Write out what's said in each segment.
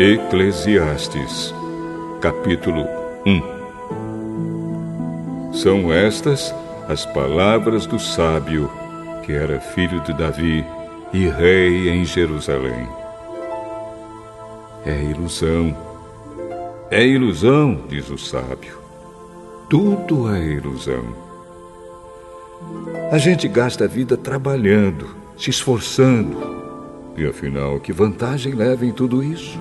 Eclesiastes, capítulo 1. São estas as palavras do sábio, que era filho de Davi e rei em Jerusalém. É ilusão, diz o sábio. Tudo é ilusão. A gente gasta a vida trabalhando, se esforçando. E afinal, que vantagem leva em tudo isso?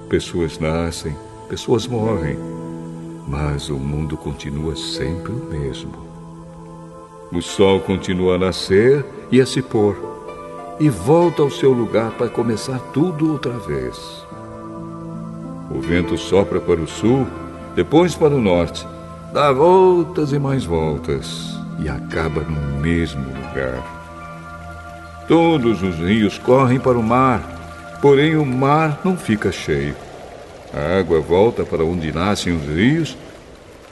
Pessoas nascem, pessoas morrem, mas o mundo continua sempre o mesmo. O sol continua a nascer e a se pôr, e volta ao seu lugar para começar tudo outra vez. O vento sopra para o sul, depois para o norte, dá voltas e mais voltas, e acaba no mesmo lugar. Todos os rios correm para o mar, porém o mar não fica cheio. A água volta para onde nascem os rios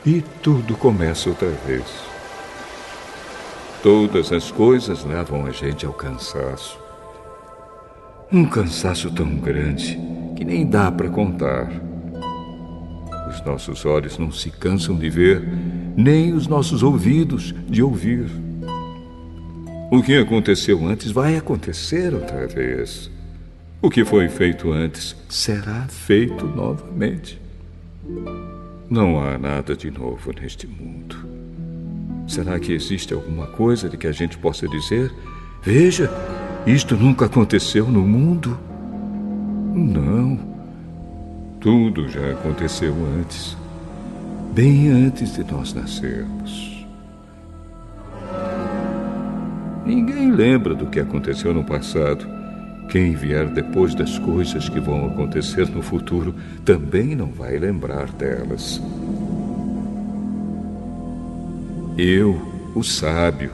e tudo começa outra vez. Todas as coisas levam a gente ao cansaço. Um cansaço tão grande que nem dá para contar. Os nossos olhos não se cansam de ver, nem os nossos ouvidos de ouvir. O que aconteceu antes vai acontecer outra vez. O que foi feito antes será feito novamente. Não há nada de novo neste mundo. Será que existe alguma coisa de que a gente possa dizer: veja, isto nunca aconteceu no mundo? Não. Tudo já aconteceu antes, bem antes de nós nascermos. Ninguém lembra do que aconteceu no passado. Quem vier depois das coisas que vão acontecer no futuro também não vai lembrar delas. Eu, o sábio,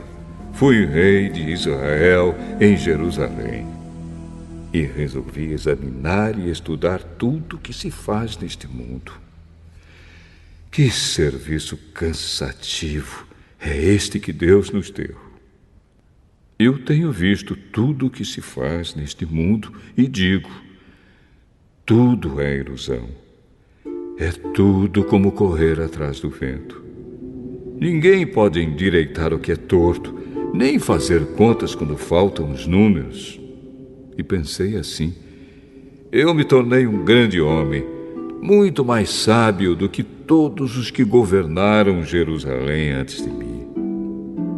fui rei de Israel em Jerusalém e resolvi examinar e estudar tudo que se faz neste mundo. Que serviço cansativo é este que Deus nos deu! Eu tenho visto tudo o que se faz neste mundo e digo: tudo é ilusão. É tudo como correr atrás do vento. Ninguém pode endireitar o que é torto, nem fazer contas quando faltam os números. E pensei assim: eu me tornei um grande homem, muito mais sábio do que todos os que governaram Jerusalém antes de mim.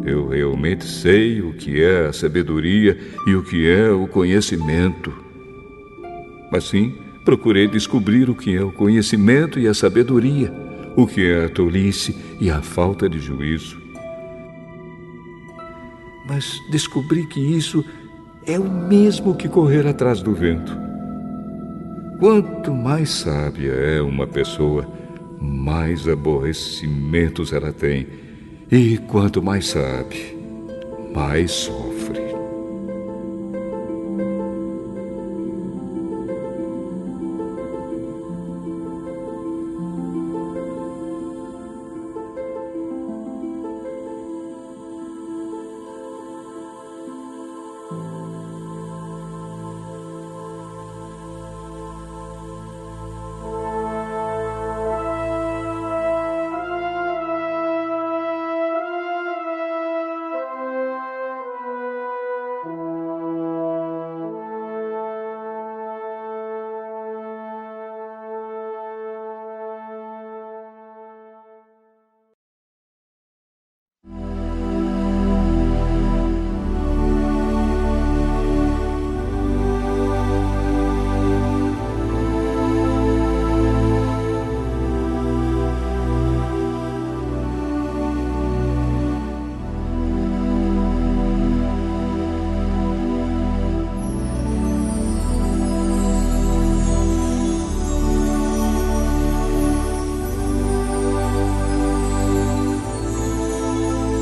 Eu realmente sei o que é a sabedoria e o que é o conhecimento. Assim, procurei descobrir o que é o conhecimento e a sabedoria, o que é a tolice e a falta de juízo. Mas descobri que isso é o mesmo que correr atrás do vento. Quanto mais sábia é uma pessoa, mais aborrecimentos ela tem. E quanto mais sabe, mais sofre.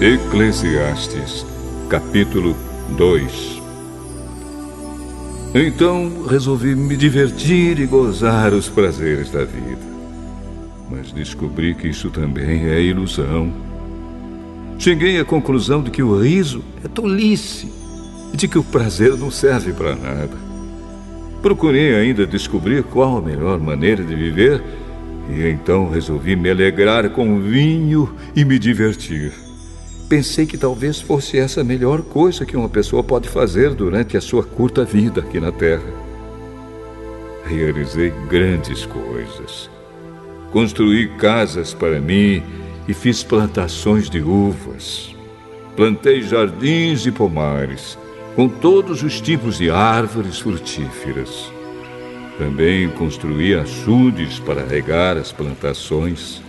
Eclesiastes, capítulo 2. Então resolvi me divertir e gozar os prazeres da vida. Mas descobri que isso também é ilusão. Cheguei à conclusão de que o riso é tolice e de que o prazer não serve para nada. Procurei ainda descobrir qual a melhor maneira de viver e então resolvi me alegrar com vinho e me divertir. Pensei que talvez fosse essa a melhor coisa que uma pessoa pode fazer durante a sua curta vida aqui na Terra. Realizei grandes coisas. Construí casas para mim e fiz plantações de uvas. Plantei jardins e pomares, com todos os tipos de árvores frutíferas. Também construí açudes para regar as plantações.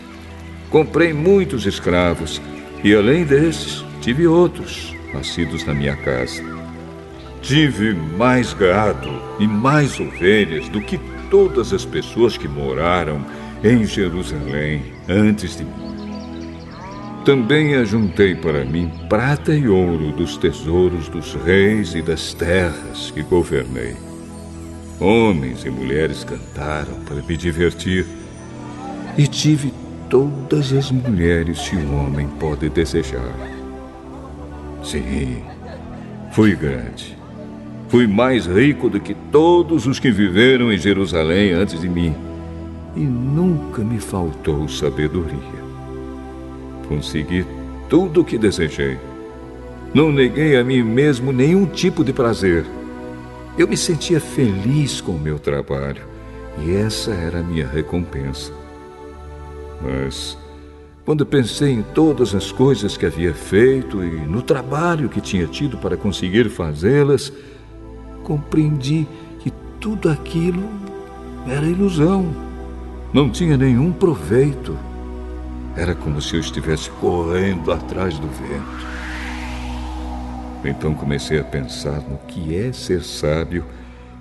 Comprei muitos escravos e, além desses, tive outros nascidos na minha casa. Tive mais gado e mais ovelhas do que todas as pessoas que moraram em Jerusalém antes de mim. Também ajuntei para mim prata e ouro dos tesouros dos reis e das terras que governei. Homens e mulheres cantaram para me divertir e tive todas as mulheres que um homem pode desejar. Sim, fui grande. Fui mais rico do que todos os que viveram em Jerusalém antes de mim. E nunca me faltou sabedoria. Consegui tudo o que desejei. Não neguei a mim mesmo nenhum tipo de prazer. Eu me sentia feliz com o meu trabalho e essa era a minha recompensa. Mas, quando pensei em todas as coisas que havia feito e no trabalho que tinha tido para conseguir fazê-las, compreendi que tudo aquilo era ilusão. Não tinha nenhum proveito. Era como se eu estivesse correndo atrás do vento. Então comecei a pensar no que é ser sábio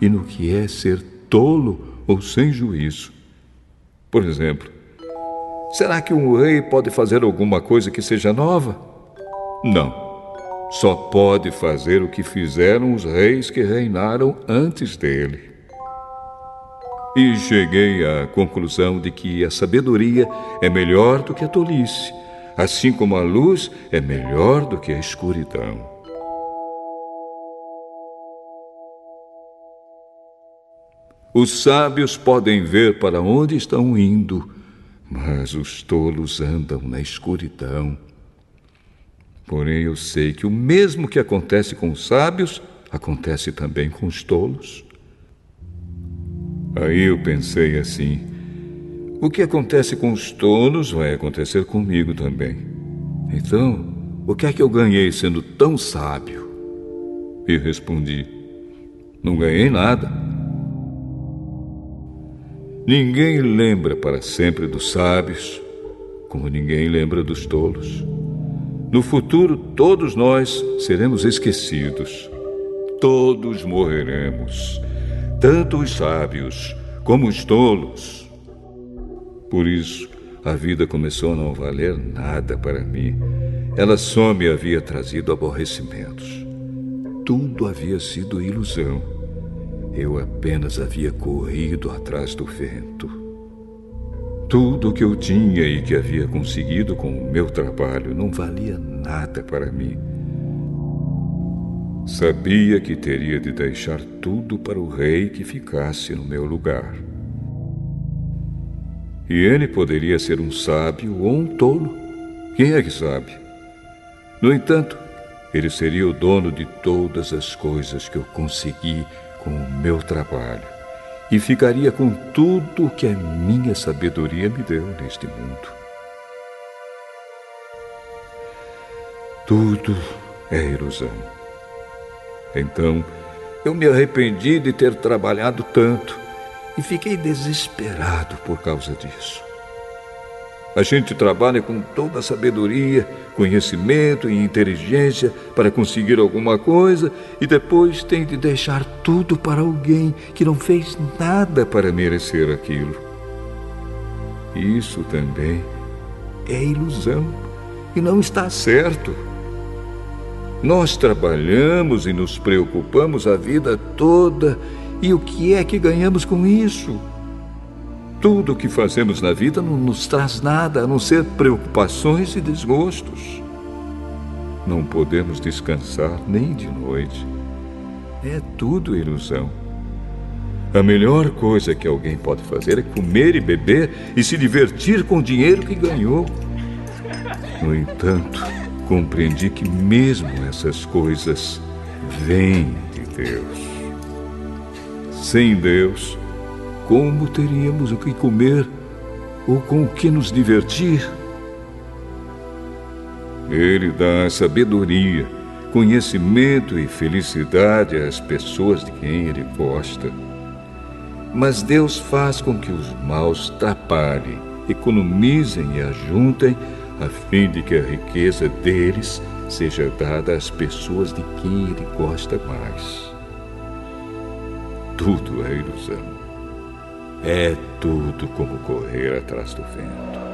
e no que é ser tolo ou sem juízo. Por exemplo, será que um rei pode fazer alguma coisa que seja nova? Não. Só pode fazer o que fizeram os reis que reinaram antes dele. E cheguei à conclusão de que a sabedoria é melhor do que a tolice, assim como a luz é melhor do que a escuridão. Os sábios podem ver para onde estão indo, mas os tolos andam na escuridão. Porém, eu sei que o mesmo que acontece com os sábios, acontece também com os tolos. Aí eu pensei assim: o que acontece com os tolos vai acontecer comigo também. Então, o que é que eu ganhei sendo tão sábio? E respondi: não ganhei nada. Ninguém lembra para sempre dos sábios, como ninguém lembra dos tolos. No futuro, todos nós seremos esquecidos. Todos morreremos. Tanto os sábios como os tolos. Por isso, a vida começou a não valer nada para mim. Ela só me havia trazido aborrecimentos. Tudo havia sido ilusão. Eu apenas havia corrido atrás do vento. Tudo o que eu tinha e que havia conseguido com o meu trabalho não valia nada para mim. Sabia que teria de deixar tudo para o rei que ficasse no meu lugar. E ele poderia ser um sábio ou um tolo. Quem é que sabe? No entanto, ele seria o dono de todas as coisas que eu consegui com o meu trabalho e ficaria com tudo o que a minha sabedoria me deu neste mundo. Tudo é ilusão. Então, eu me arrependi de ter trabalhado tanto e fiquei desesperado por causa disso. A gente trabalha com toda a sabedoria, conhecimento e inteligência para conseguir alguma coisa e depois tem de deixar tudo para alguém que não fez nada para merecer aquilo. Isso também é ilusão e não está certo. Nós trabalhamos e nos preocupamos a vida toda, e o que é que ganhamos com isso? Tudo o que fazemos na vida não nos traz nada, a não ser preocupações e desgostos. Não podemos descansar nem de noite. É tudo ilusão. A melhor coisa que alguém pode fazer é comer e beber e se divertir com o dinheiro que ganhou. No entanto, compreendi que mesmo essas coisas vêm de Deus. Sem Deus, como teríamos o que comer ou com o que nos divertir? Ele dá sabedoria, conhecimento e felicidade às pessoas de quem Ele gosta. Mas Deus faz com que os maus trabalhem, economizem e ajuntem, a fim de que a riqueza deles seja dada às pessoas de quem Ele gosta mais. Tudo é ilusão. É tudo como correr atrás do vento.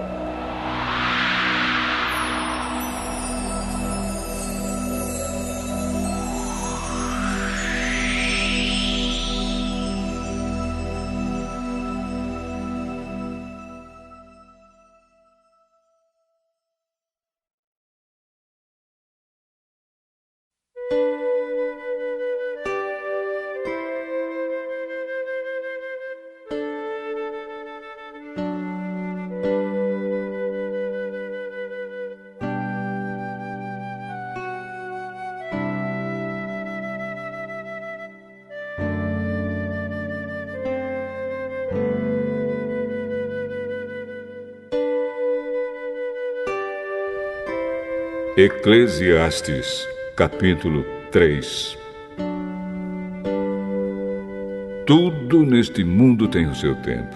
Eclesiastes, capítulo 3. Tudo neste mundo tem o seu tempo.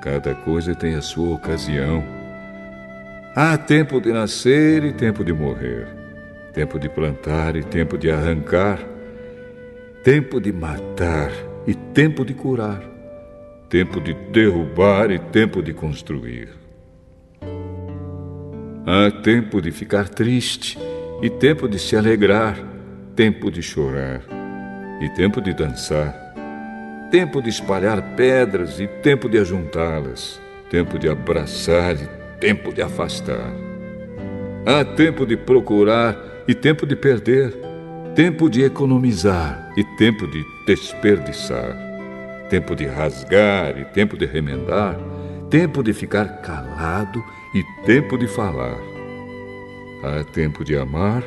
Cada coisa tem a sua ocasião. Há tempo de nascer e tempo de morrer. Tempo de plantar e tempo de arrancar. Tempo de matar e tempo de curar. Tempo de derrubar e tempo de construir. Há tempo de ficar triste e tempo de se alegrar, tempo de chorar e tempo de dançar, tempo de espalhar pedras e tempo de ajuntá-las, tempo de abraçar e tempo de afastar. Há tempo de procurar e tempo de perder, tempo de economizar e tempo de desperdiçar, tempo de rasgar e tempo de remendar, tempo de ficar calado e tempo de falar. Há tempo de amar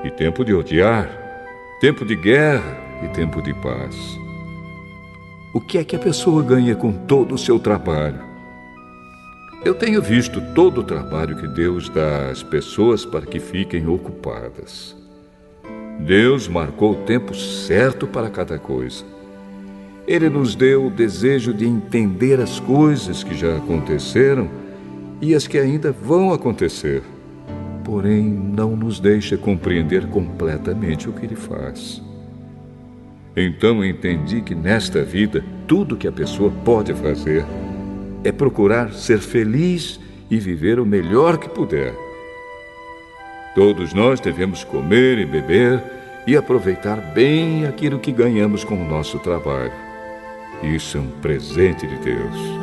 e tempo de odiar, tempo de guerra e tempo de paz. O que é que a pessoa ganha com todo o seu trabalho? Eu tenho visto todo o trabalho que Deus dá às pessoas para que fiquem ocupadas. Deus marcou o tempo certo para cada coisa. Ele nos deu o desejo de entender as coisas que já aconteceram e as que ainda vão acontecer. Porém, não nos deixa compreender completamente o que Ele faz. Então entendi que nesta vida, tudo que a pessoa pode fazer é procurar ser feliz e viver o melhor que puder. Todos nós devemos comer e beber e aproveitar bem aquilo que ganhamos com o nosso trabalho. Isso é um presente de Deus.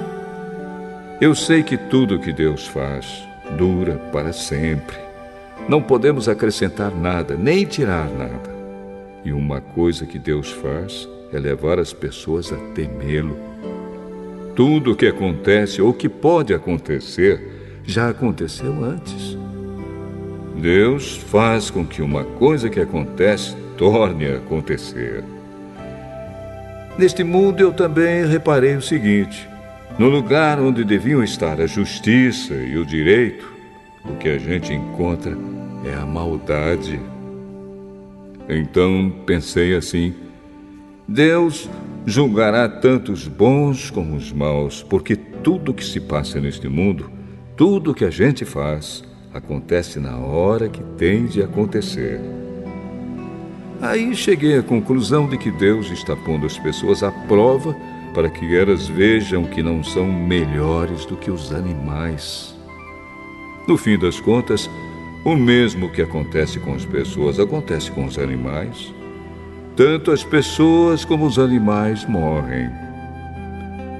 Eu sei que tudo que Deus faz dura para sempre. Não podemos acrescentar nada, nem tirar nada. E uma coisa que Deus faz é levar as pessoas a temê-lo. Tudo o que acontece ou que pode acontecer já aconteceu antes. Deus faz com que uma coisa que acontece torne a acontecer. Neste mundo eu também reparei o seguinte: no lugar onde deviam estar a justiça e o direito, o que a gente encontra é a maldade. Então pensei assim: Deus julgará tanto os bons como os maus, porque tudo que se passa neste mundo, tudo que a gente faz, acontece na hora que tem de acontecer. Aí cheguei à conclusão de que Deus está pondo as pessoas à prova para que elas vejam que não são melhores do que os animais. No fim das contas, o mesmo que acontece com as pessoas acontece com os animais. Tanto as pessoas como os animais morrem.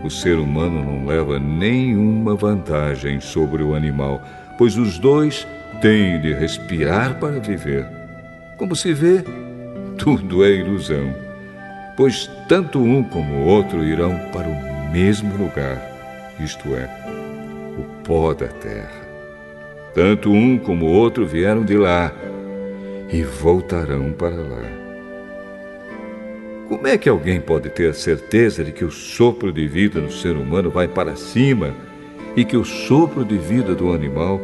O ser humano não leva nenhuma vantagem sobre o animal, pois os dois têm de respirar para viver. Como se vê, tudo é ilusão. pois tanto um como o outro irão para o mesmo lugar, isto é, o pó da terra. Tanto um como o outro vieram de lá e voltarão para lá. Como é que alguém pode ter a certeza de que o sopro de vida do ser humano vai para cima e que o sopro de vida do animal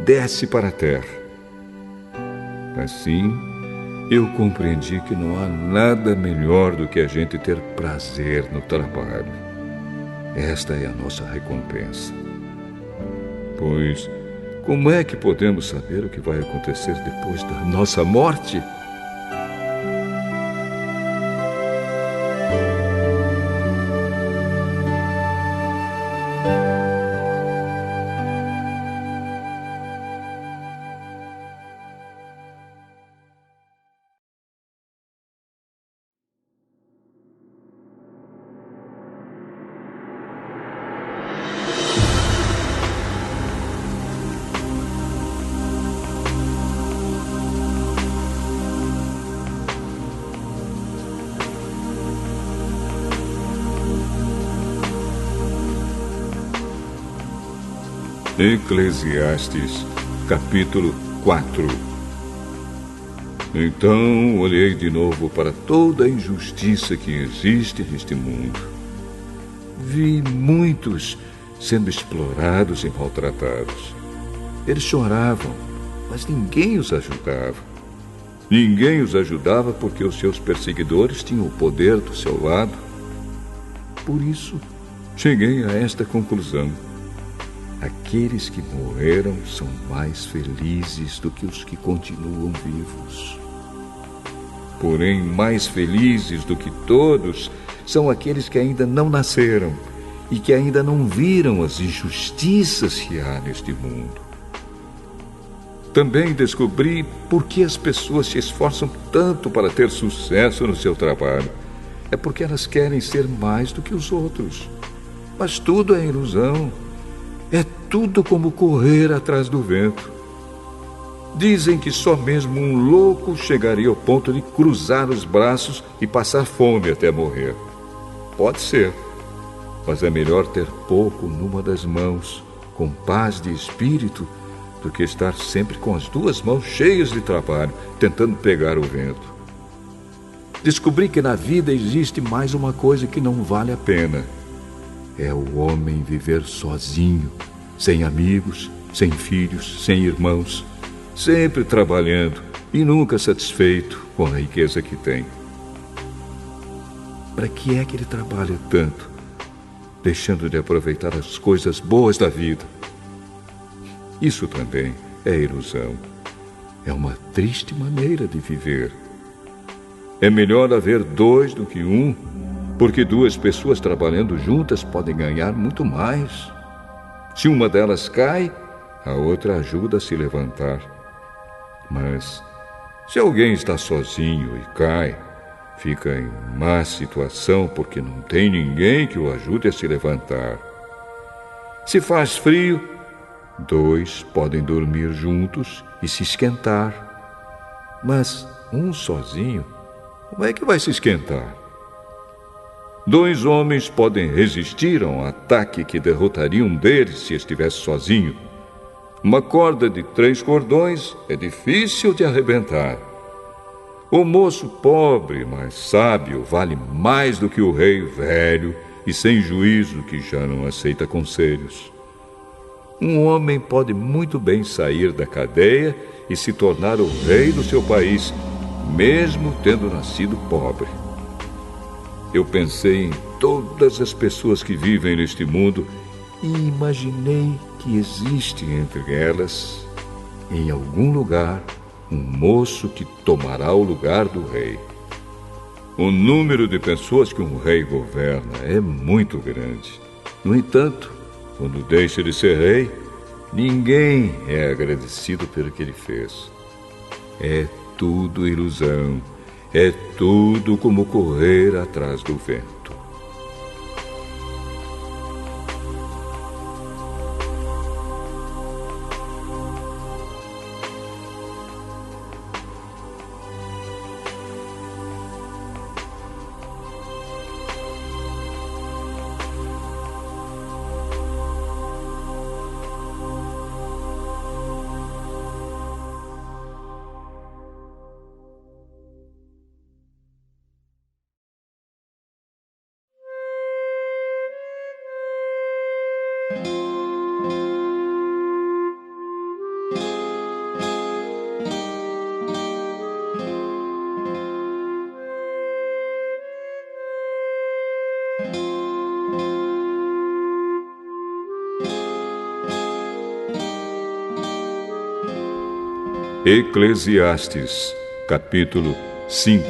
desce para a terra? Assim, eu compreendi que não há nada melhor do que a gente ter prazer no trabalho. Esta é a nossa recompensa. Pois, como é que podemos saber o que vai acontecer depois da nossa morte? Eclesiastes, capítulo 4. Então olhei de novo para toda a injustiça que existe neste mundo. Vi muitos sendo explorados e maltratados. Eles choravam, mas ninguém os ajudava. Ninguém os ajudava porque os seus perseguidores tinham o poder do seu lado. Por isso, cheguei a esta conclusão. Aqueles que morreram são mais felizes do que os que continuam vivos. Porém, mais felizes do que todos são aqueles que ainda não nasceram e que ainda não viram as injustiças que há neste mundo. Também descobri por que as pessoas se esforçam tanto para ter sucesso no seu trabalho. É porque elas querem ser mais do que os outros. Mas tudo é ilusão. É tudo como correr atrás do vento. Dizem que só mesmo um louco chegaria ao ponto de cruzar os braços e passar fome até morrer. Pode ser, mas é melhor ter pouco numa das mãos, com paz de espírito, do que estar sempre com as duas mãos cheias de trabalho, tentando pegar o vento. Descobri que na vida existe mais uma coisa que não vale a pena. É o homem viver sozinho, sem amigos, sem filhos, sem irmãos, sempre trabalhando e nunca satisfeito com a riqueza que tem. Para que é que ele trabalha tanto, deixando de aproveitar as coisas boas da vida? Isso também é ilusão. É uma triste maneira de viver. É melhor haver dois do que um, porque duas pessoas trabalhando juntas podem ganhar muito mais. Se uma delas cai, a outra ajuda a se levantar. Mas, se alguém está sozinho e cai, fica em má situação porque não tem ninguém que o ajude a se levantar. Se faz frio, dois podem dormir juntos e se esquentar. Mas um sozinho, como é que vai se esquentar? Dois homens podem resistir a um ataque que derrotaria um deles se estivesse sozinho. Uma corda de 3 cordões é difícil de arrebentar. O moço pobre, mas sábio, vale mais do que o rei velho e sem juízo que já não aceita conselhos. Um homem pode muito bem sair da cadeia e se tornar o rei do seu país, mesmo tendo nascido pobre. Eu pensei em todas as pessoas que vivem neste mundo e imaginei que existe entre elas, em algum lugar, um moço que tomará o lugar do rei. O número de pessoas que um rei governa é muito grande. No entanto, quando deixa de ser rei, ninguém é agradecido pelo que ele fez. É tudo ilusão. É tudo como correr atrás do vento. Eclesiastes, capítulo 5.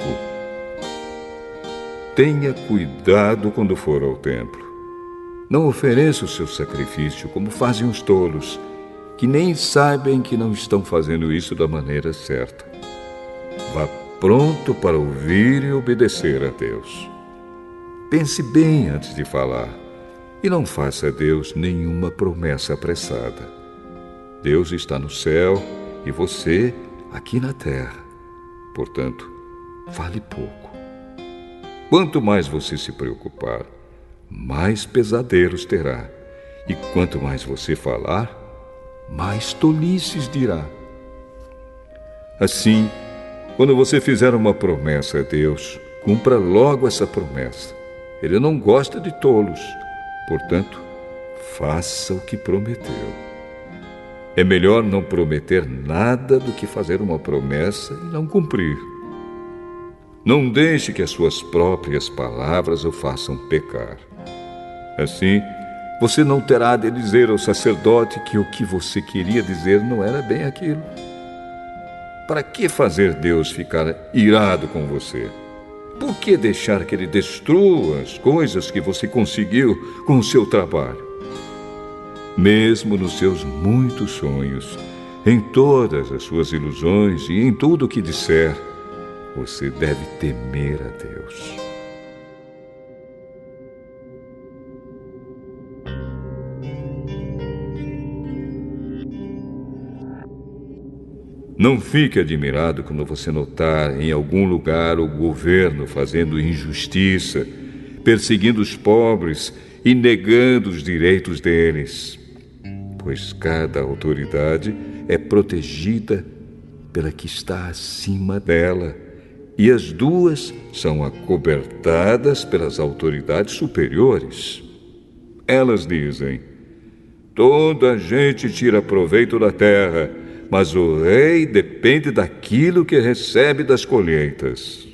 Tenha cuidado quando for ao templo. Não ofereça o seu sacrifício como fazem os tolos, que nem sabem que não estão fazendo isso da maneira certa. Vá pronto para ouvir e obedecer a Deus. Pense bem antes de falar e não faça a Deus nenhuma promessa apressada. Deus está no céu e você aqui na terra. Portanto, fale pouco. Quanto mais você se preocupar, mais pesadelos terá. E quanto mais você falar, mais tolices dirá. Assim, quando você fizer uma promessa a Deus, cumpra logo essa promessa. Ele não gosta de tolos. Portanto, faça o que prometeu. É melhor não prometer nada do que fazer uma promessa e não cumprir. Não deixe que as suas próprias palavras o façam pecar. Assim, você não terá de dizer ao sacerdote que o que você queria dizer não era bem aquilo. Para que fazer Deus ficar irado com você? Por que deixar que Ele destrua as coisas que você conseguiu com o seu trabalho? Mesmo nos seus muitos sonhos, em todas as suas ilusões e em tudo o que disser, você deve temer a Deus. Não fique admirado quando você notar em algum lugar o governo fazendo injustiça, perseguindo os pobres e negando os direitos deles, pois cada autoridade é protegida pela que está acima dela, e as duas são acobertadas pelas autoridades superiores. Elas dizem: toda a gente tira proveito da terra, mas o rei depende daquilo que recebe das colheitas.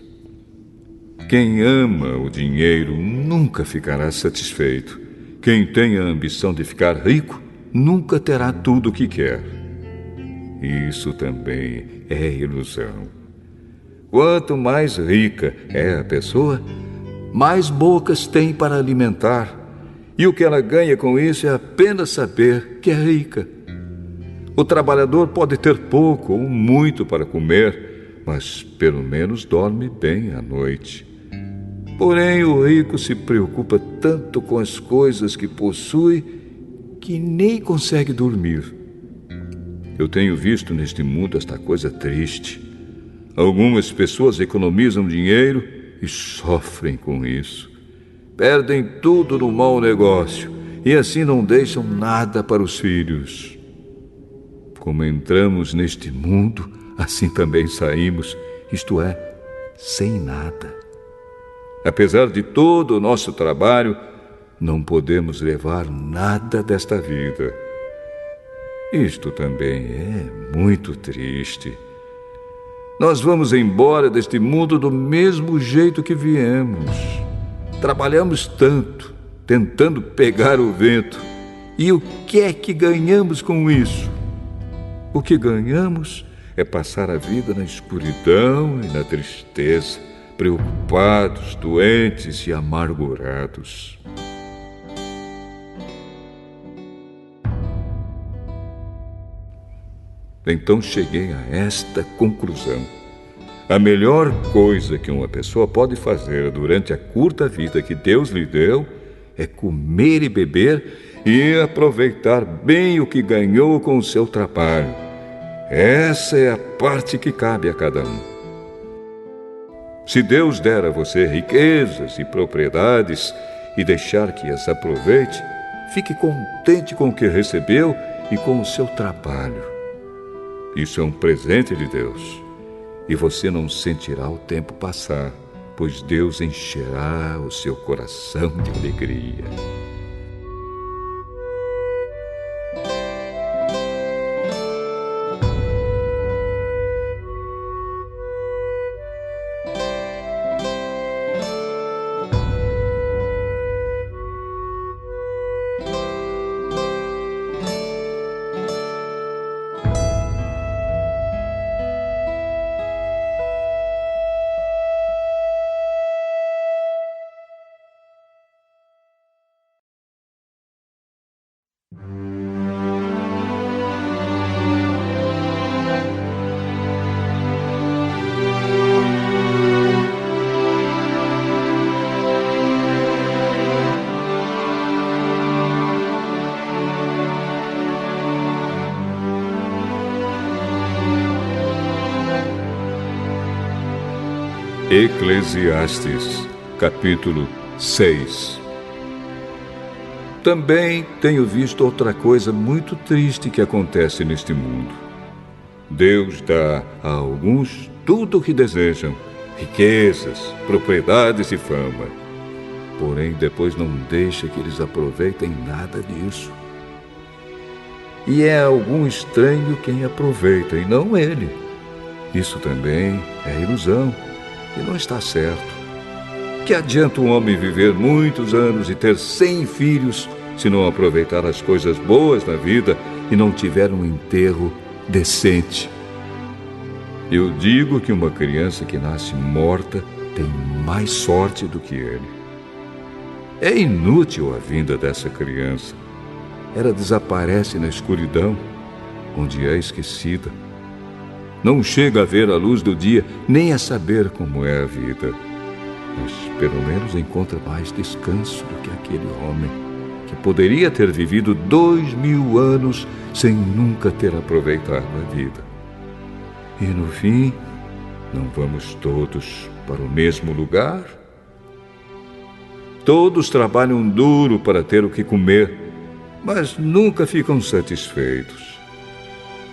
Quem ama o dinheiro nunca ficará satisfeito. Quem tem a ambição de ficar rico nunca terá tudo o que quer. Isso também é ilusão. Quanto mais rica é a pessoa, mais bocas tem para alimentar. E o que ela ganha com isso é apenas saber que é rica. O trabalhador pode ter pouco ou muito para comer, mas pelo menos dorme bem à noite. Porém, o rico se preocupa tanto com as coisas que possui que nem consegue dormir. Eu tenho visto neste mundo esta coisa triste. Algumas pessoas economizam dinheiro e sofrem com isso. Perdem tudo no mau negócio e assim não deixam nada para os filhos. Como entramos neste mundo, assim também saímos, isto é, sem nada. Apesar de todo o nosso trabalho, não podemos levar nada desta vida. Isto também é muito triste. Nós vamos embora deste mundo do mesmo jeito que viemos. Trabalhamos tanto, tentando pegar o vento. E o que é que ganhamos com isso? O que ganhamos é passar a vida na escuridão e na tristeza, preocupados, doentes e amargurados. Então cheguei a esta conclusão. A melhor coisa que uma pessoa pode fazer durante a curta vida que Deus lhe deu é comer e beber e aproveitar bem o que ganhou com o seu trabalho. Essa é a parte que cabe a cada um. Se Deus der a você riquezas e propriedades e deixar que as aproveite, fique contente com o que recebeu e com o seu trabalho. Isso é um presente de Deus, e você não sentirá o tempo passar, pois Deus encherá o seu coração de alegria. Eclesiastes, capítulo 6. Também tenho visto outra coisa muito triste que acontece neste mundo. Deus dá a alguns tudo o que desejam, riquezas, propriedades e fama. Porém, depois não deixa que eles aproveitem nada disso. E é algum estranho quem aproveita, e não ele. Isso também é ilusão, e não está certo. Que adianta um homem viver muitos anos e ter 100 filhos se não aproveitar as coisas boas da vida e não tiver um enterro decente? Eu digo que uma criança que nasce morta tem mais sorte do que ele. É inútil a vinda dessa criança. Ela desaparece na escuridão, onde é esquecida. Não chega a ver a luz do dia, nem a saber como é a vida. Mas pelo menos encontra mais descanso do que aquele homem que poderia ter vivido 2000 anos sem nunca ter aproveitado a vida. E no fim, não vamos todos para o mesmo lugar? Todos trabalham duro para ter o que comer, mas nunca ficam satisfeitos.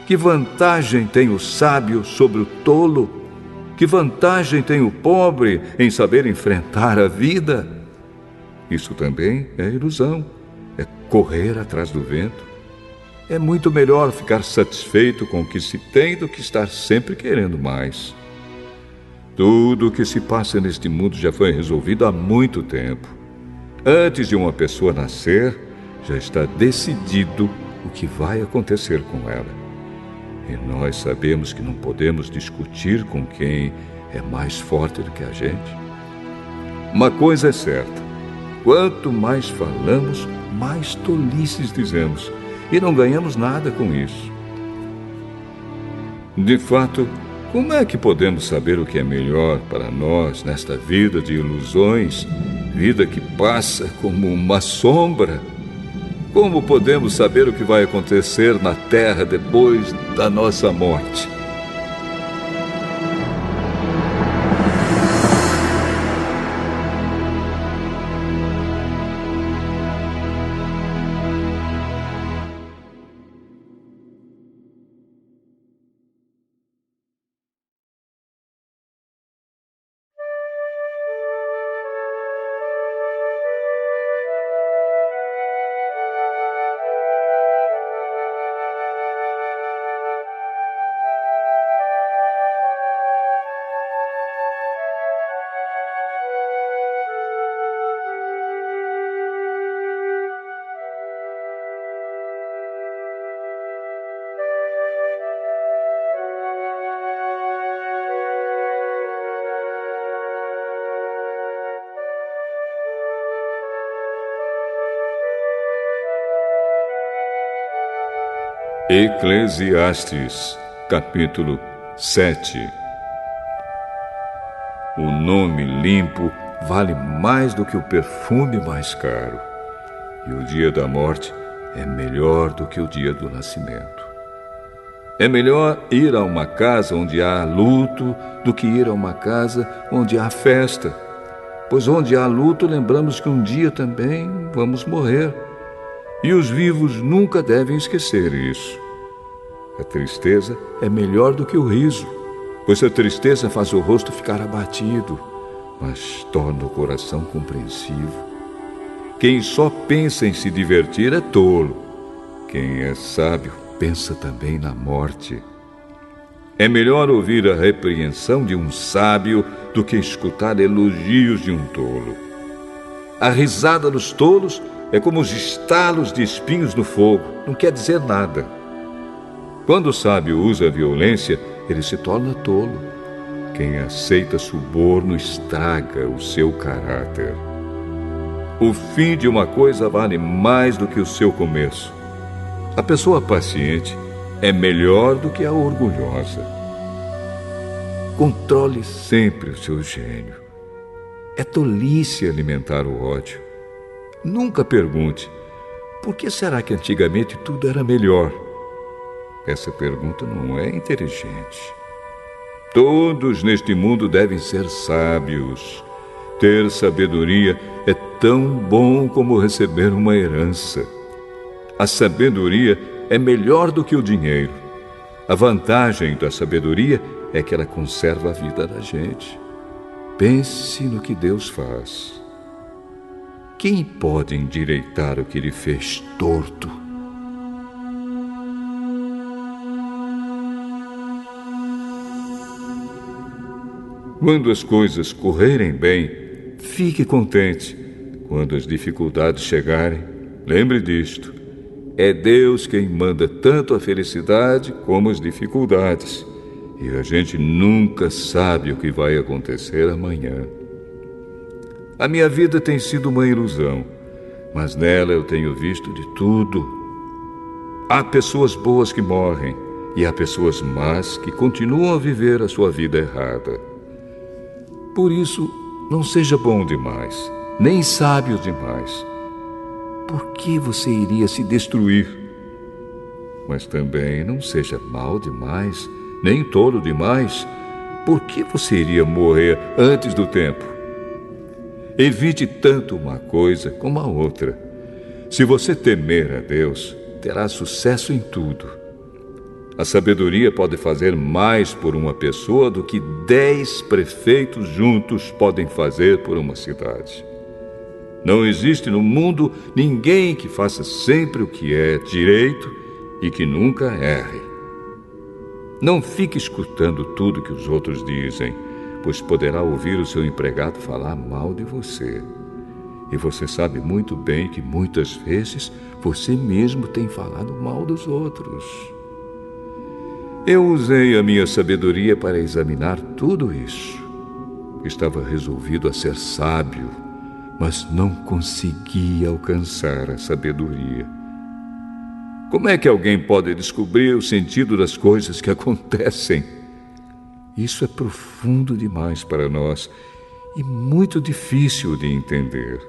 Que vantagem tem o sábio sobre o tolo? Que vantagem tem o pobre em saber enfrentar a vida? Isso também é ilusão, é correr atrás do vento. É muito melhor ficar satisfeito com o que se tem do que estar sempre querendo mais. Tudo o que se passa neste mundo já foi resolvido há muito tempo. Antes de uma pessoa nascer, já está decidido o que vai acontecer com ela. E nós sabemos que não podemos discutir com quem é mais forte do que a gente. Uma coisa é certa: quanto mais falamos, mais tolices dizemos, e não ganhamos nada com isso. De fato, como é que podemos saber o que é melhor para nós nesta vida de ilusões, vida que passa como uma sombra? Como podemos saber o que vai acontecer na terra depois da nossa morte? Eclesiastes, capítulo 7. O nome limpo vale mais do que o perfume mais caro, e o dia da morte é melhor do que o dia do nascimento. É melhor ir a uma casa onde há luto do que ir a uma casa onde há festa, pois onde há luto lembramos que um dia também vamos morrer. E os vivos nunca devem esquecer isso. A tristeza é melhor do que o riso, pois a tristeza faz o rosto ficar abatido, mas torna o coração compreensivo. Quem só pensa em se divertir é tolo. Quem é sábio pensa também na morte. É melhor ouvir a repreensão de um sábio do que escutar elogios de um tolo. A risada dos tolos é como os estalos de espinhos no fogo, não quer dizer nada. Quando o sábio usa a violência, ele se torna tolo. Quem aceita suborno estraga o seu caráter. O fim de uma coisa vale mais do que o seu começo. A pessoa paciente é melhor do que a orgulhosa. Controle sempre o seu gênio. É tolice alimentar o ódio. Nunca pergunte: por que será que antigamente tudo era melhor? Essa pergunta não é inteligente. Todos neste mundo devem ser sábios. Ter sabedoria é tão bom como receber uma herança. A sabedoria é melhor do que o dinheiro. A vantagem da sabedoria é que ela conserva a vida da gente. Pense no que Deus faz. Quem pode endireitar o que Ele fez torto? Quando as coisas correrem bem, fique contente. Quando as dificuldades chegarem, lembre disto. É Deus quem manda tanto a felicidade como as dificuldades. E a gente nunca sabe o que vai acontecer amanhã. A minha vida tem sido uma ilusão, mas nela eu tenho visto de tudo. Há pessoas boas que morrem e há pessoas más que continuam a viver a sua vida errada. Por isso, não seja bom demais, nem sábio demais. Por que você iria se destruir? Mas também não seja mau demais, nem tolo demais. Por que você iria morrer antes do tempo? Evite tanto uma coisa como a outra. Se você temer a Deus, terá sucesso em tudo. A sabedoria pode fazer mais por uma pessoa do que 10 prefeitos juntos podem fazer por uma cidade. Não existe no mundo ninguém que faça sempre o que é direito e que nunca erre. Não fique escutando tudo que os outros dizem, pois poderá ouvir o seu empregado falar mal de você. E você sabe muito bem que muitas vezes você mesmo tem falado mal dos outros. Eu usei a minha sabedoria para examinar tudo isso. Estava resolvido a ser sábio, mas não conseguia alcançar a sabedoria. Como é que alguém pode descobrir o sentido das coisas que acontecem? Isso é profundo demais para nós e muito difícil de entender.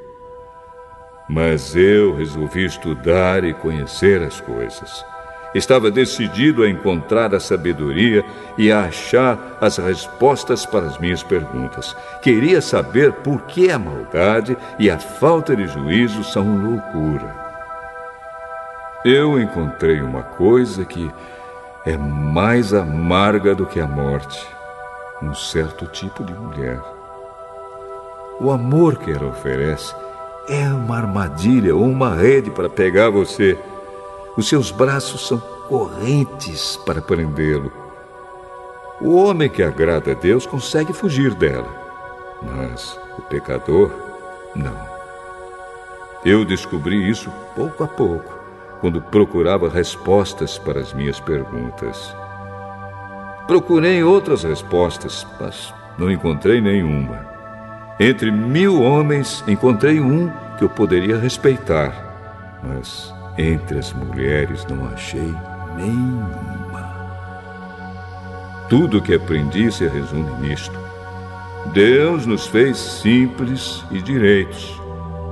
Mas eu resolvi estudar e conhecer as coisas. Estava decidido a encontrar a sabedoria e a achar as respostas para as minhas perguntas. Queria saber por que a maldade e a falta de juízo são loucura. Eu encontrei uma coisa que é mais amarga do que a morte. Um certo tipo de mulher. O amor que ela oferece é uma armadilha ou uma rede para pegar você. Os seus braços são correntes para prendê-lo. O homem que agrada a Deus consegue fugir dela, mas o pecador, não. Eu descobri isso pouco a pouco, quando procurava respostas para as minhas perguntas. Procurei outras respostas, mas não encontrei nenhuma. Entre 1000 homens, encontrei um que eu poderia respeitar, mas entre as mulheres não achei nenhuma. Tudo o que aprendi se resume nisto. Deus nos fez simples e direitos,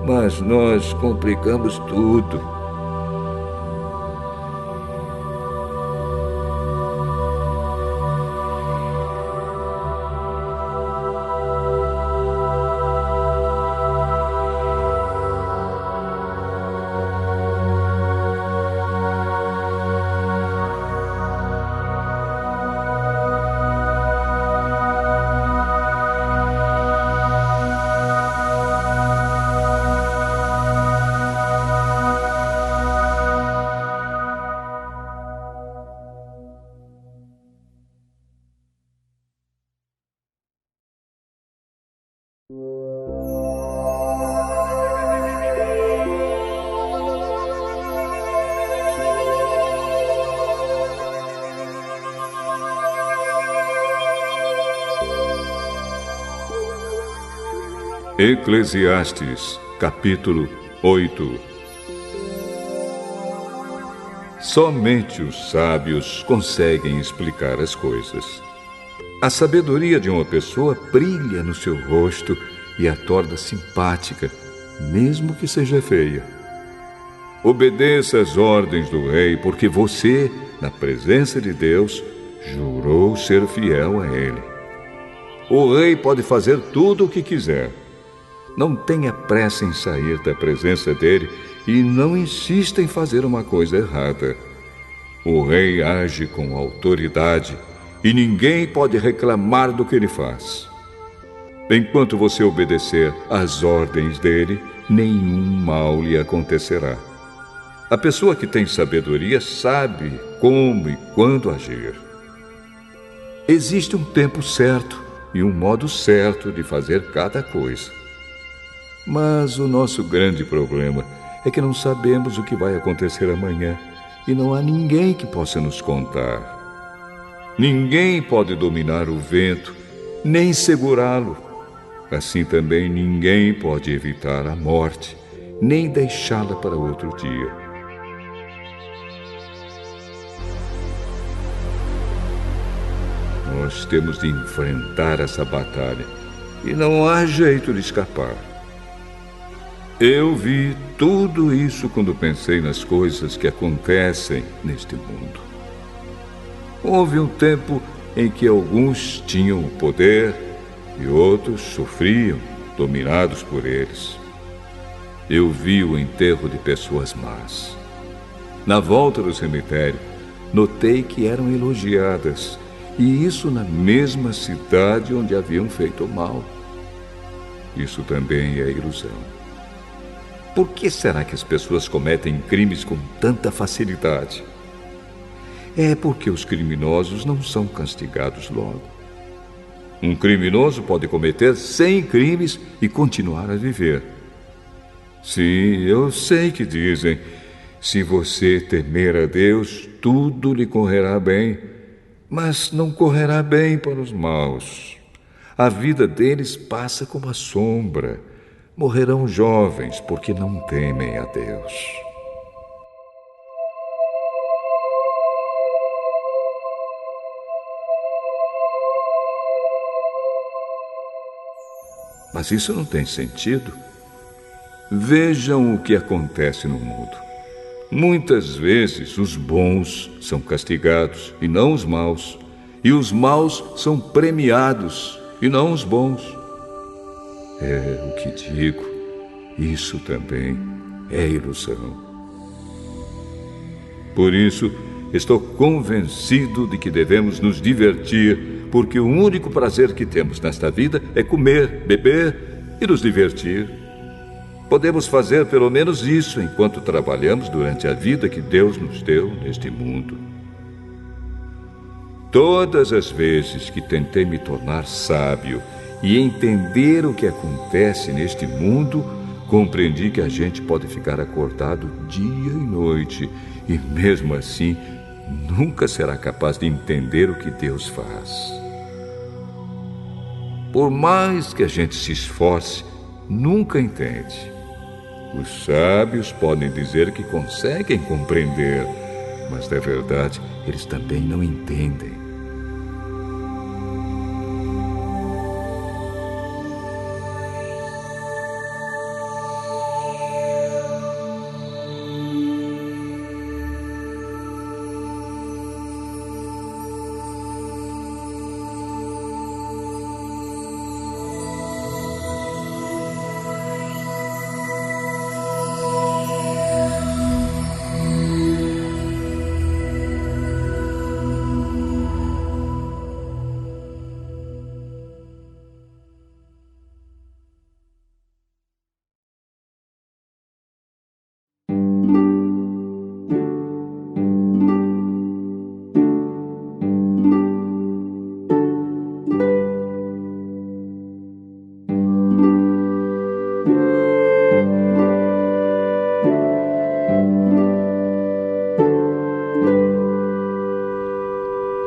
mas nós complicamos tudo. Eclesiastes, capítulo 8. Somente os sábios conseguem explicar as coisas. A sabedoria de uma pessoa brilha no seu rosto e a torna simpática, mesmo que seja feia. Obedeça às ordens do rei, porque você, na presença de Deus, jurou ser fiel a ele. O rei pode fazer tudo o que quiser. Não tenha pressa em sair da presença dele e não insista em fazer uma coisa errada. O rei age com autoridade e ninguém pode reclamar do que ele faz. Enquanto você obedecer às ordens dele, nenhum mal lhe acontecerá. A pessoa que tem sabedoria sabe como e quando agir. Existe um tempo certo e um modo certo de fazer cada coisa. Mas o nosso grande problema é que não sabemos o que vai acontecer amanhã e não há ninguém que possa nos contar. Ninguém pode dominar o vento, nem segurá-lo. Assim também ninguém pode evitar a morte, nem deixá-la para outro dia. Nós temos de enfrentar essa batalha e não há jeito de escapar. Eu vi tudo isso quando pensei nas coisas que acontecem neste mundo. Houve um tempo em que alguns tinham o poder e outros sofriam, dominados por eles. Eu vi o enterro de pessoas más. Na volta do cemitério, notei que eram elogiadas, e isso na mesma cidade onde haviam feito mal. Isso também é ilusão. Por que será que as pessoas cometem crimes com tanta facilidade? É porque os criminosos não são castigados logo. Um criminoso pode cometer 100 crimes e continuar a viver. Sim, eu sei que dizem, se você temer a Deus, tudo lhe correrá bem, mas não correrá bem para os maus. A vida deles passa como a sombra. Morrerão jovens porque não temem a Deus. Mas isso não tem sentido. Vejam o que acontece no mundo. Muitas vezes os bons são castigados e não os maus, e os maus são premiados e não os bons. É o que digo, isso também é ilusão. Por isso, estou convencido de que devemos nos divertir, porque o único prazer que temos nesta vida é comer, beber e nos divertir. Podemos fazer pelo menos isso enquanto trabalhamos durante a vida que Deus nos deu neste mundo. Todas as vezes que tentei me tornar sábio e entender o que acontece neste mundo, compreendi que a gente pode ficar acordado dia e noite e, mesmo assim, nunca será capaz de entender o que Deus faz. Por mais que a gente se esforce, nunca entende. Os sábios podem dizer que conseguem compreender, mas, na verdade, eles também não entendem.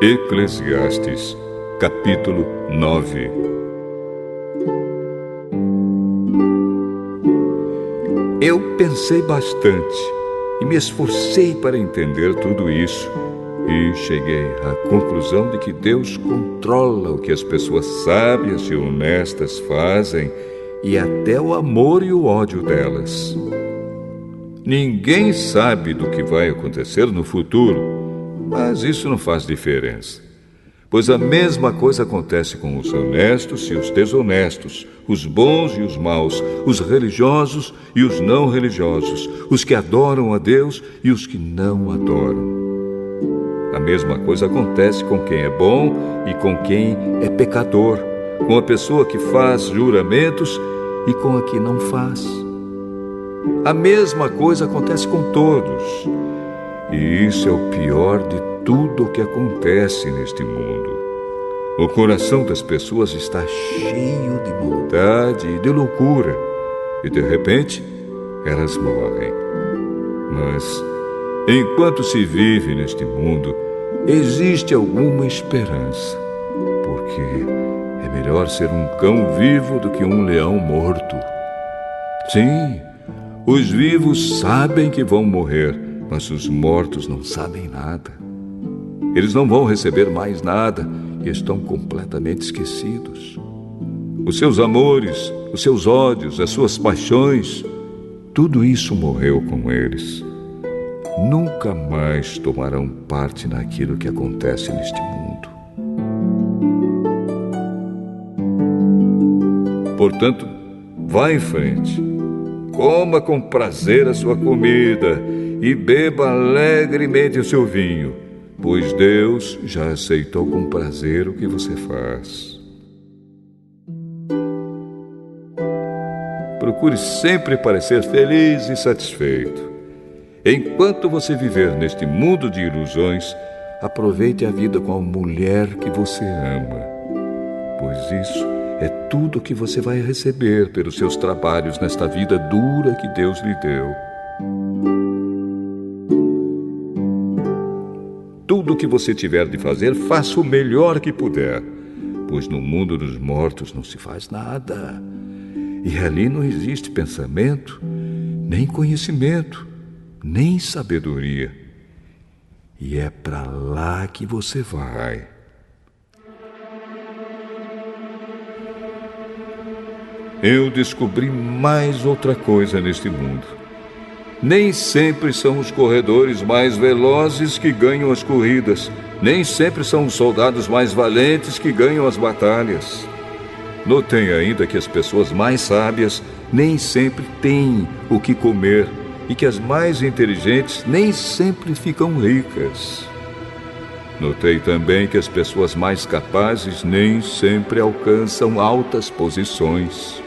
Eclesiastes, capítulo 9. Eu pensei bastante e me esforcei para entender tudo isso e cheguei à conclusão de que Deus controla o que as pessoas sábias e honestas fazem e até o amor e o ódio delas. Ninguém sabe do que vai acontecer no futuro, mas isso não faz diferença. Pois a mesma coisa acontece com os honestos e os desonestos, os bons e os maus, os religiosos e os não religiosos, os que adoram a Deus e os que não adoram. A mesma coisa acontece com quem é bom e com quem é pecador, com a pessoa que faz juramentos e com a que não faz. A mesma coisa acontece com todos. E isso é o pior de tudo o que acontece neste mundo. O coração das pessoas está cheio de maldade e de loucura, e de repente elas morrem. Mas, enquanto se vive neste mundo, existe alguma esperança, porque é melhor ser um cão vivo do que um leão morto. Sim, os vivos sabem que vão morrer, mas os mortos não sabem nada. Eles não vão receber mais nada e estão completamente esquecidos. Os seus amores, os seus ódios, as suas paixões, tudo isso morreu com eles. Nunca mais tomarão parte naquilo que acontece neste mundo. Portanto, vá em frente. Coma com prazer a sua comida e beba alegremente o seu vinho, pois Deus já aceitou com prazer o que você faz. Procure sempre parecer feliz e satisfeito. Enquanto você viver neste mundo de ilusões, aproveite a vida com a mulher que você ama, pois isso é tudo que você vai receber pelos seus trabalhos nesta vida dura que Deus lhe deu. Tudo o que você tiver de fazer, faça o melhor que puder, pois no mundo dos mortos não se faz nada. E ali não existe pensamento, nem conhecimento, nem sabedoria. E é para lá que você vai. Eu descobri mais outra coisa neste mundo. Nem sempre são os corredores mais velozes que ganham as corridas. Nem sempre são os soldados mais valentes que ganham as batalhas. Notei ainda que as pessoas mais sábias nem sempre têm o que comer e que as mais inteligentes nem sempre ficam ricas. Notei também que as pessoas mais capazes nem sempre alcançam altas posições.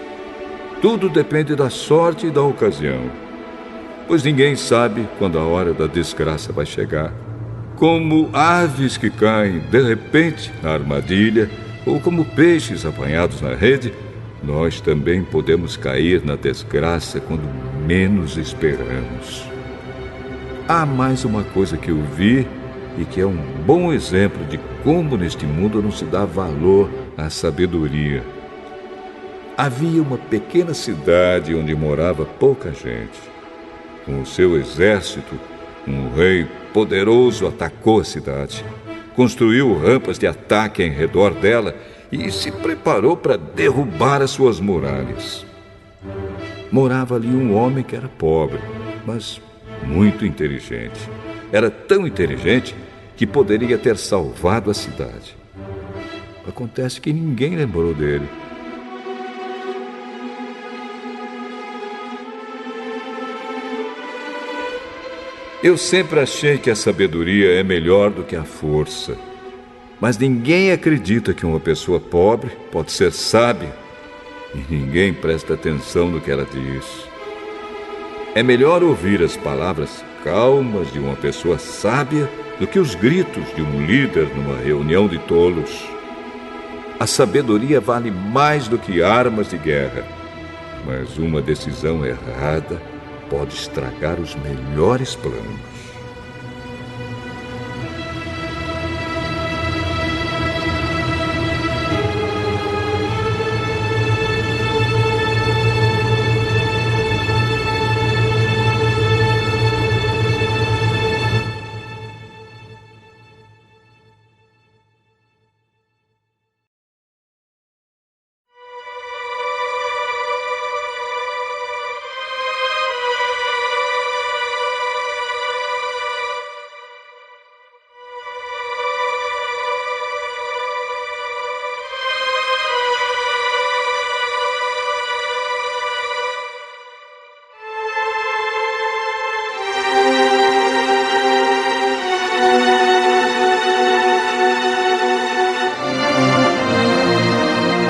Tudo depende da sorte e da ocasião, pois ninguém sabe quando a hora da desgraça vai chegar. Como aves que caem de repente na armadilha, ou como peixes apanhados na rede, nós também podemos cair na desgraça quando menos esperamos. Há mais uma coisa que eu vi e que é um bom exemplo de como neste mundo não se dá valor à sabedoria. Havia uma pequena cidade onde morava pouca gente. Com o seu exército, um rei poderoso atacou a cidade, construiu rampas de ataque em redor dela e se preparou para derrubar as suas muralhas. Morava ali um homem que era pobre, mas muito inteligente. Era tão inteligente que poderia ter salvado a cidade. Acontece que ninguém lembrou dele. Eu sempre achei que a sabedoria é melhor do que a força. Mas ninguém acredita que uma pessoa pobre pode ser sábia. E ninguém presta atenção no que ela diz. É melhor ouvir as palavras calmas de uma pessoa sábia do que os gritos de um líder numa reunião de tolos. A sabedoria vale mais do que armas de guerra. Mas uma decisão errada pode estragar os melhores planos.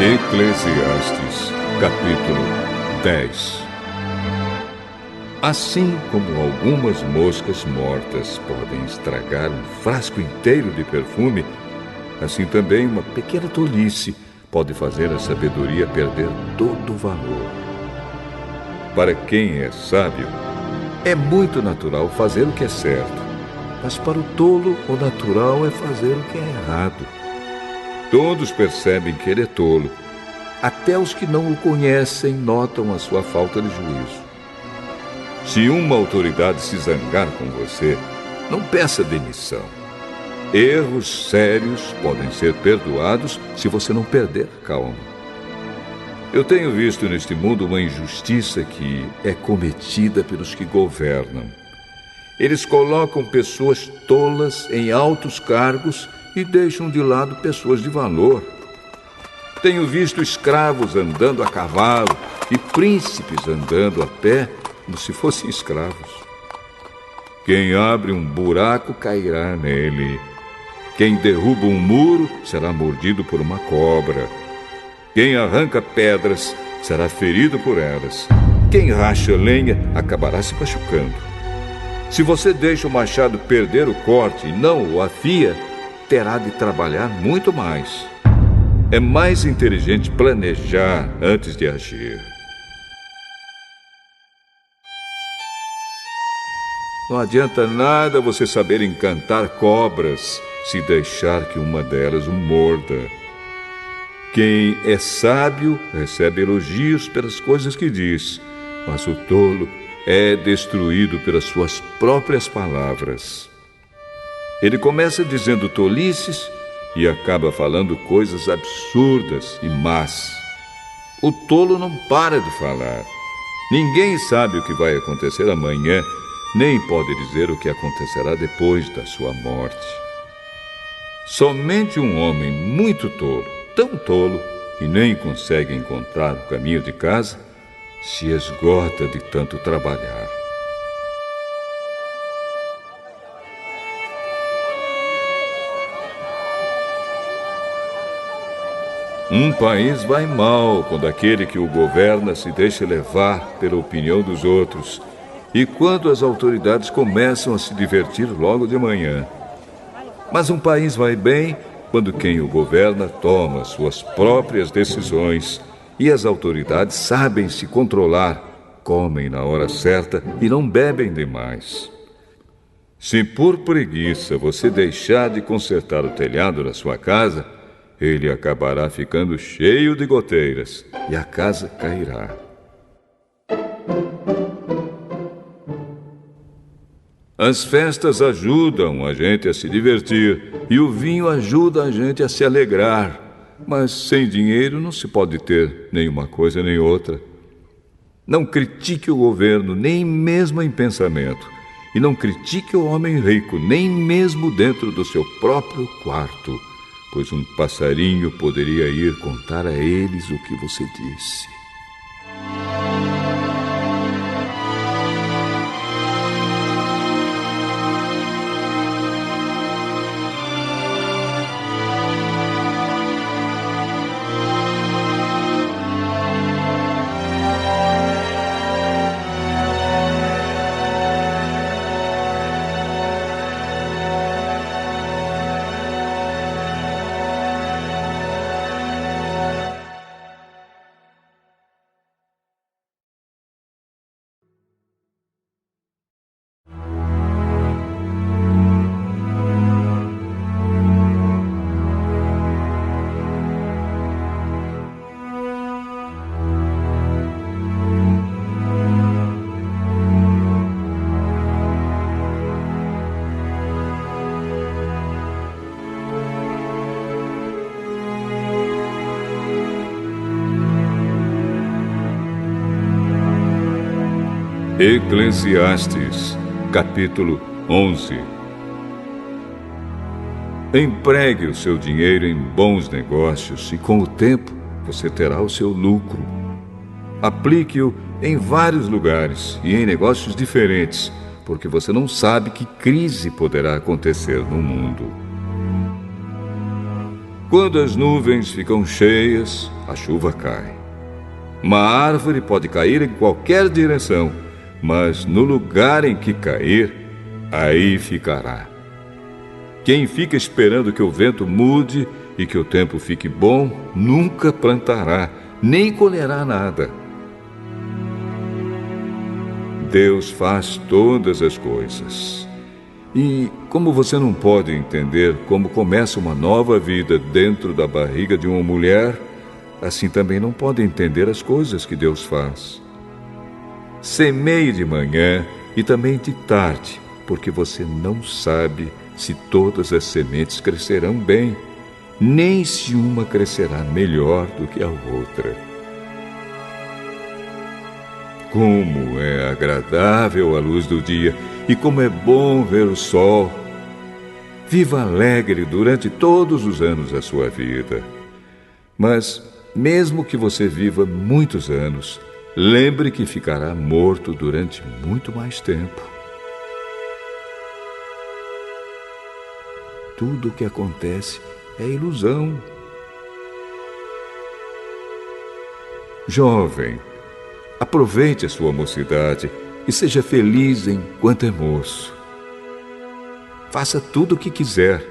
Eclesiastes, capítulo 10. Assim como algumas moscas mortas podem estragar um frasco inteiro de perfume, assim também uma pequena tolice pode fazer a sabedoria perder todo o valor. Para quem é sábio, é muito natural fazer o que é certo, mas para o tolo, o natural é fazer o que é errado. Todos percebem que ele é tolo. Até os que não o conhecem notam a sua falta de juízo. Se uma autoridade se zangar com você, não peça demissão. Erros sérios podem ser perdoados se você não perder a calma. Eu tenho visto neste mundo uma injustiça que é cometida pelos que governam. Eles colocam pessoas tolas em altos cargos e deixam de lado pessoas de valor. Tenho visto escravos andando a cavalo e príncipes andando a pé como se fossem escravos. Quem abre um buraco cairá nele. Quem derruba um muro será mordido por uma cobra. Quem arranca pedras será ferido por elas. Quem racha lenha acabará se machucando. Se você deixa o machado perder o corte e não o afia, terá de trabalhar muito mais. É mais inteligente planejar antes de agir. Não adianta nada você saber encantar cobras se deixar que uma delas o morda. Quem é sábio recebe elogios pelas coisas que diz, mas o tolo é destruído pelas suas próprias palavras. Ele começa dizendo tolices e acaba falando coisas absurdas e más. O tolo não para de falar. Ninguém sabe o que vai acontecer amanhã, nem pode dizer o que acontecerá depois da sua morte. Somente um homem muito tolo, tão tolo que nem consegue encontrar o caminho de casa, se esgota de tanto trabalhar. Um país vai mal quando aquele que o governa se deixa levar pela opinião dos outros e quando as autoridades começam a se divertir logo de manhã. Mas um país vai bem quando quem o governa toma suas próprias decisões e as autoridades sabem se controlar, comem na hora certa e não bebem demais. Se por preguiça você deixar de consertar o telhado da sua casa, ele acabará ficando cheio de goteiras e a casa cairá. As festas ajudam a gente a se divertir e o vinho ajuda a gente a se alegrar. Mas sem dinheiro não se pode ter nem uma coisa nem outra. Não critique o governo, nem mesmo em pensamento. E não critique o homem rico, nem mesmo dentro do seu próprio quarto, pois um passarinho poderia ir contar a eles o que você disse. Eclesiastes, capítulo 11. Empregue o seu dinheiro em bons negócios e com o tempo você terá o seu lucro. Aplique-o em vários lugares e em negócios diferentes, porque você não sabe que crise poderá acontecer no mundo. Quando as nuvens ficam cheias, a chuva cai. Uma árvore pode cair em qualquer direção, mas no lugar em que cair, aí ficará. Quem fica esperando que o vento mude e que o tempo fique bom, nunca plantará, nem colherá nada. Deus faz todas as coisas. E como você não pode entender como começa uma nova vida dentro da barriga de uma mulher, assim também não pode entender as coisas que Deus faz. Semeie de manhã e também de tarde, porque você não sabe se todas as sementes crescerão bem, nem se uma crescerá melhor do que a outra. Como é agradável a luz do dia e como é bom ver o sol. Viva alegre durante todos os anos da sua vida. Mas, mesmo que você viva muitos anos, lembre que ficará morto durante muito mais tempo. Tudo o que acontece é ilusão. Jovem, aproveite a sua mocidade e seja feliz enquanto é moço. Faça tudo o que quiser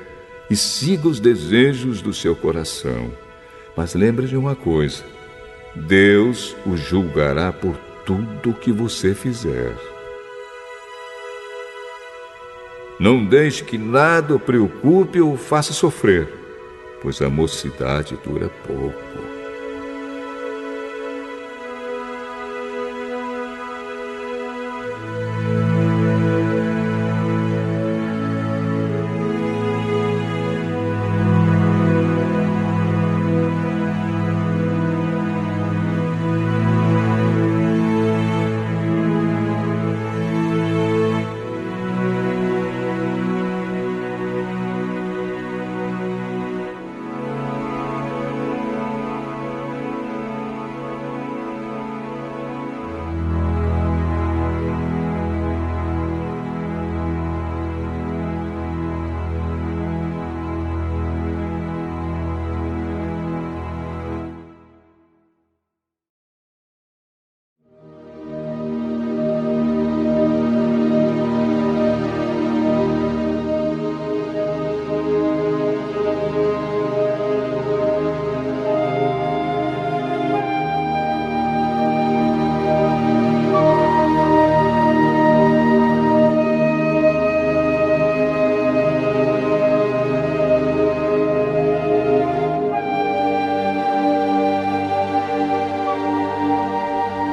e siga os desejos do seu coração. Mas lembre de uma coisa: Deus o julgará por tudo o que você fizer. Não deixe que nada o preocupe ou o faça sofrer, pois a mocidade dura pouco.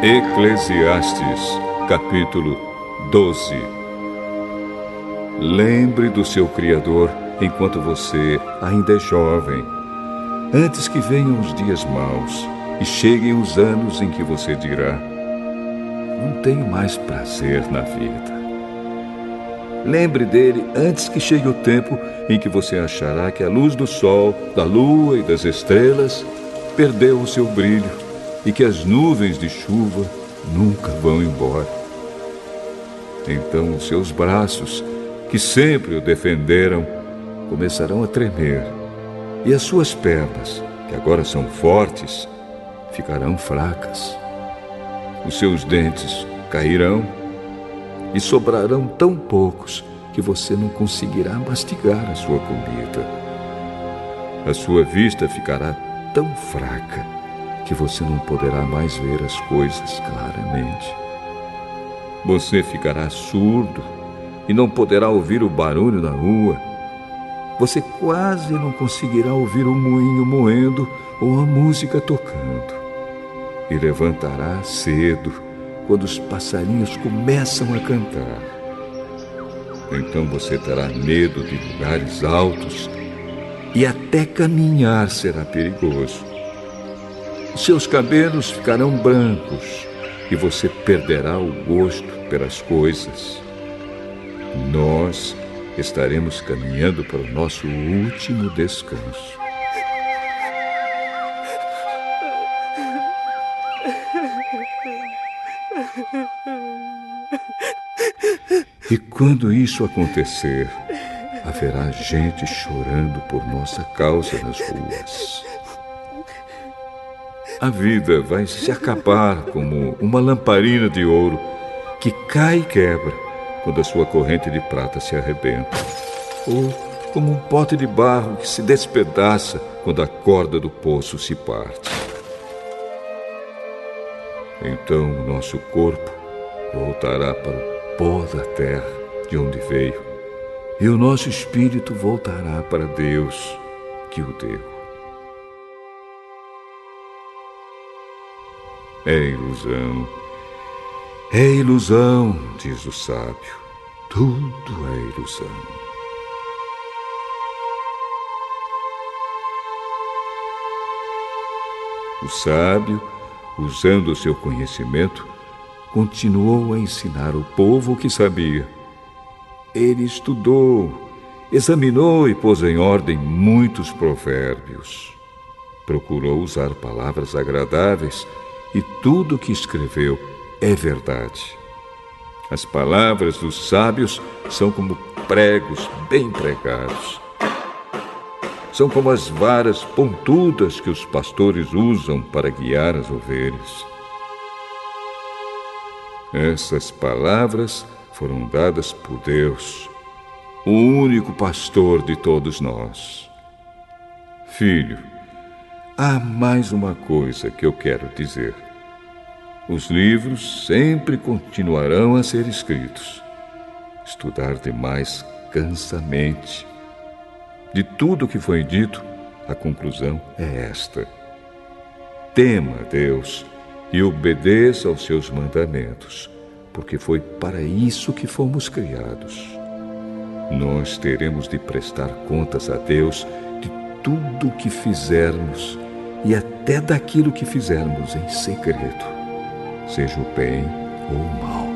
Eclesiastes, capítulo 12. Lembre do seu Criador enquanto você ainda é jovem, antes que venham os dias maus e cheguem os anos em que você dirá: não tenho mais prazer na vida. Lembre dele antes que chegue o tempo em que você achará que a luz do sol, da lua e das estrelas perdeu o seu brilho e que as nuvens de chuva nunca vão embora. Então os seus braços, que sempre o defenderam, começarão a tremer, e as suas pernas, que agora são fortes, ficarão fracas. Os seus dentes cairão e sobrarão tão poucos que você não conseguirá mastigar a sua comida. A sua vista ficará tão fraca que você não poderá mais ver as coisas claramente. Você ficará surdo e não poderá ouvir o barulho da rua. Você quase não conseguirá ouvir o moinho moendo ou a música tocando. E levantará cedo, quando os passarinhos começam a cantar. Então você terá medo de lugares altos e até caminhar será perigoso. Seus cabelos ficarão brancos e você perderá o gosto pelas coisas. Nós estaremos caminhando para o nosso último descanso. E quando isso acontecer, haverá gente chorando por nossa causa nas ruas. A vida vai se acabar como uma lamparina de ouro que cai e quebra quando a sua corrente de prata se arrebenta, ou como um pote de barro que se despedaça quando a corda do poço se parte. Então o nosso corpo voltará para o pó da terra de onde veio, e o nosso espírito voltará para Deus que o deu. É ilusão, diz o sábio. Tudo é ilusão. O sábio, usando o seu conhecimento, continuou a ensinar o povo o que sabia. Ele estudou, examinou e pôs em ordem muitos provérbios. Procurou usar palavras agradáveis e tudo o que escreveu é verdade. As palavras dos sábios são como pregos bem pregados. São como as varas pontudas que os pastores usam para guiar as ovelhas. Essas palavras foram dadas por Deus, o único pastor de todos nós. Filho, há mais uma coisa que eu quero dizer. Os livros sempre continuarão a ser escritos. Estudar demais cansa a mente. De tudo o que foi dito, a conclusão é esta: tema a Deus e obedeça aos seus mandamentos, porque foi para isso que fomos criados. Nós teremos de prestar contas a Deus de tudo o que fizermos e até daquilo que fizermos em segredo, seja o bem ou o mal.